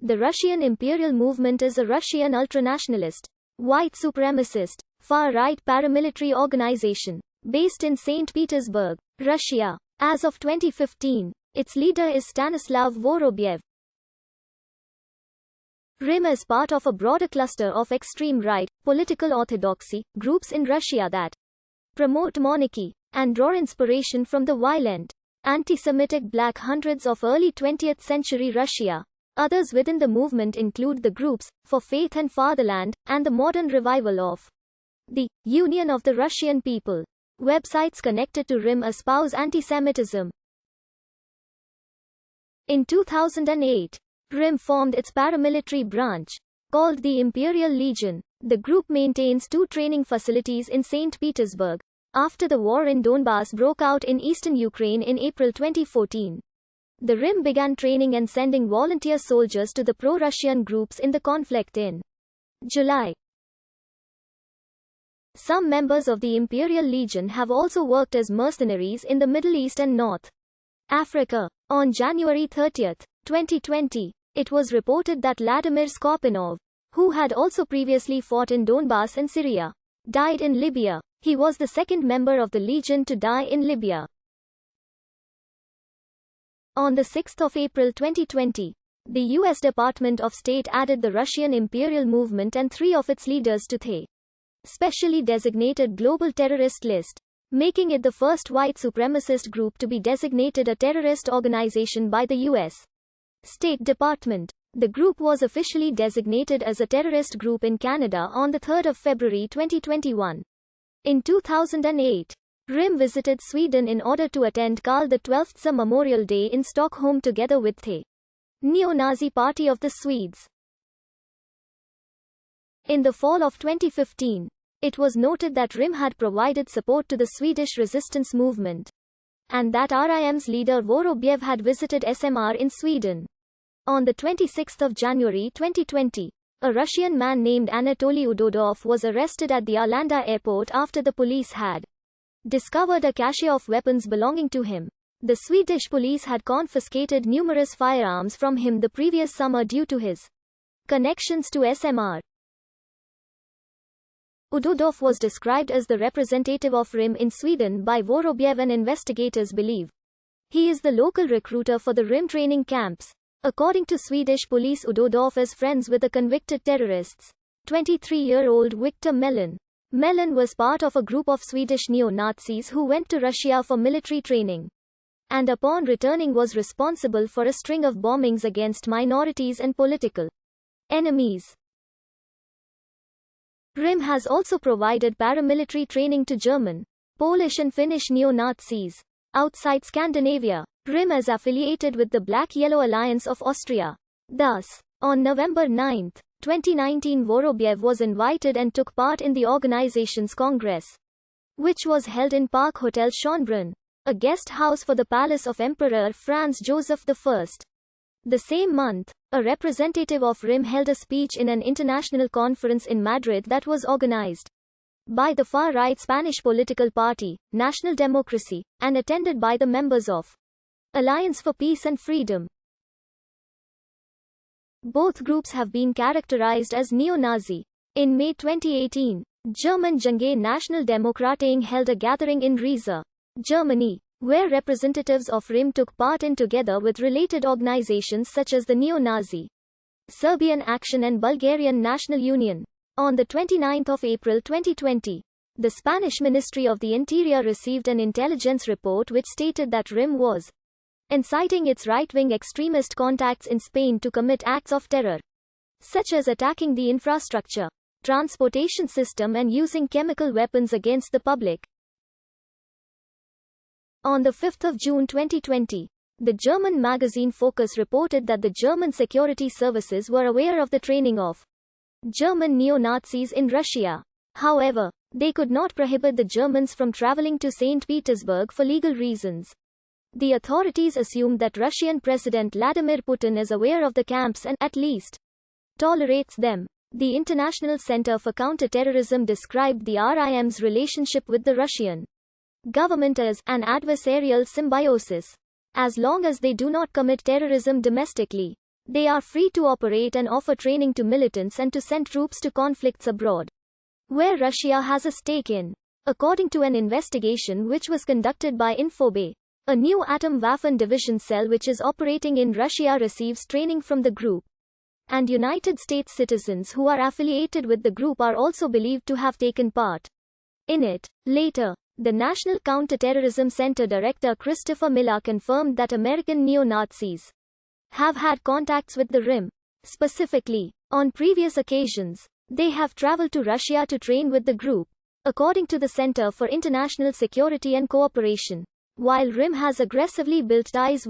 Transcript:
The Russian Imperial Movement is a Russian ultranationalist, white supremacist, far-right paramilitary organization, based in St. Petersburg, Russia. As of 2015, its leader is Stanislav Vorobyev. RIM is part of a broader cluster of extreme right, political orthodoxy, groups in Russia that promote monarchy and draw inspiration from the violent, anti-Semitic Black Hundreds of early 20th century Russia. Others within the movement include the groups for Faith and Fatherland and the modern revival of the Union of the Russian People. Websites connected to RIM espouse anti-Semitism. In 2008, RIM formed its paramilitary branch, called the Imperial Legion. The group maintains 2 training facilities in St. Petersburg, after the war in Donbass broke out in eastern Ukraine in April 2014. The RIM began training and sending volunteer soldiers to the pro-Russian groups in the conflict in July. Some members of the Imperial Legion have also worked as mercenaries in the Middle East and North Africa. On January 30, 2020, it was reported that Vladimir Skopinov, who had also previously fought in Donbass and Syria, died in Libya. He was the second member of the Legion to die in Libya. On 6 April 2020, the U.S. Department of State added the Russian Imperial Movement and 3 of its leaders to the specially designated global terrorist list, making it the first white supremacist group to be designated a terrorist organization by the U.S. State Department. The group was officially designated as a terrorist group in Canada on 3 February 2021. In 2008, RIM visited Sweden in order to attend Karl XII's Memorial Day in Stockholm together with the neo-Nazi Party of the Swedes. In the fall of 2015, it was noted that RIM had provided support to the Swedish resistance movement, and that RIM's leader Vorobyev had visited SMR in Sweden. On 26 January 2020, a Russian man named Anatoly Udodov was arrested at the Arlanda airport after the police had discovered a cache of weapons belonging to him. The Swedish police had confiscated numerous firearms from him the previous summer due to his connections to SMR. Udodov was described as the representative of RIM in Sweden by Vorobyev, and investigators believe he is the local recruiter for the RIM training camps. According to Swedish police, Udodov is friends with the convicted terrorists. 23-year-old Victor Mellon. Mellon was part of a group of Swedish neo-Nazis who went to Russia for military training, and upon returning was responsible for a string of bombings against minorities and political enemies. RIM has also provided paramilitary training to German, Polish and Finnish neo-Nazis. Outside Scandinavia, RIM is affiliated with the Black-Yellow Alliance of Austria. Thus, on November 9, 2019, Vorobyev was invited and took part in the organization's congress, which was held in Park Hotel Schönbrunn, a guest house for the palace of Emperor Franz Joseph I. The same month, a representative of RIM held a speech in an international conference in Madrid that was organized by the far-right Spanish political party, National Democracy, and attended by the members of Alliance for Peace and Freedom. Both groups have been characterized as neo-Nazi. In May 2018, German Junge Nationaldemokraten held a gathering in Riesa, Germany, where representatives of RIM took part in, together with related organizations such as the neo-Nazi Serbian Action and Bulgarian National Union. On 29 April 2020, the Spanish Ministry of the Interior received an intelligence report which stated that RIM was inciting its right-wing extremist contacts in Spain to commit acts of terror, such as attacking the infrastructure, transportation system and using chemical weapons against the public. On 5 June 2020, the German magazine Focus reported that the German security services were aware of the training of German neo-Nazis in Russia. However, they could not prohibit the Germans from traveling to St. Petersburg for legal reasons. The authorities assumed that Russian President Vladimir Putin is aware of the camps and, at least, tolerates them. The International Center for Counter-Terrorism described the RIM's relationship with the Russian government as an adversarial symbiosis. As long as they do not commit terrorism domestically, They are free to operate and offer training to militants and to send troops to conflicts abroad, where Russia has a stake in. According to an investigation which was conducted by Infobay, a new Atomwaffen division cell which is operating in Russia receives training from the group, and United States citizens who are affiliated with the group are also believed to have taken part in it. Later, the National Counter-Terrorism Center Director Christopher Miller confirmed that American neo-Nazis have had contacts with the RIM. Specifically, on previous occasions, they have traveled to Russia to train with the group, according to the Center for International Security and Cooperation. While RIM has aggressively built ties